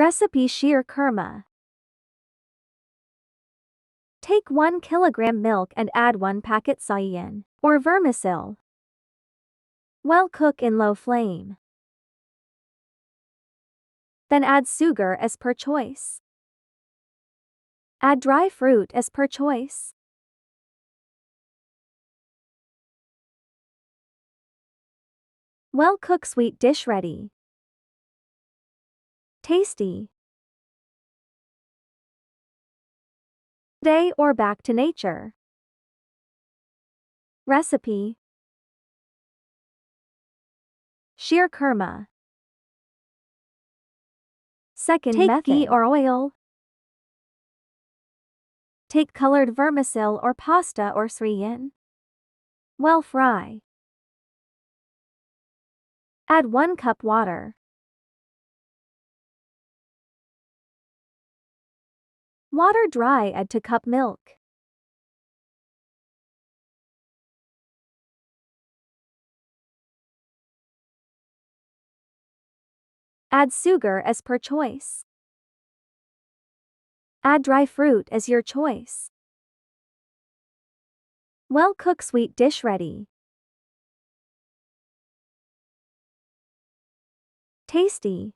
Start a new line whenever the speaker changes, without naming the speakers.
Recipe Sheer Khurma. Take 1 kilogram milk and add 1 packet cayenne, or vermicelli. Well cook in low flame. Then add sugar as per choice. Add dry fruit as per choice. Well cook sweet dish ready. Tasty. Day or back to nature. Recipe Sheer Khurma. Second
Take
method.
ghee
or oil. Take colored vermicelli or pasta or sriyan. Well fry. Add 1 cup water. Water dry, add to cup milk. Add sugar as per choice. Add dry fruit as your choice. Well cook sweet dish ready. Tasty.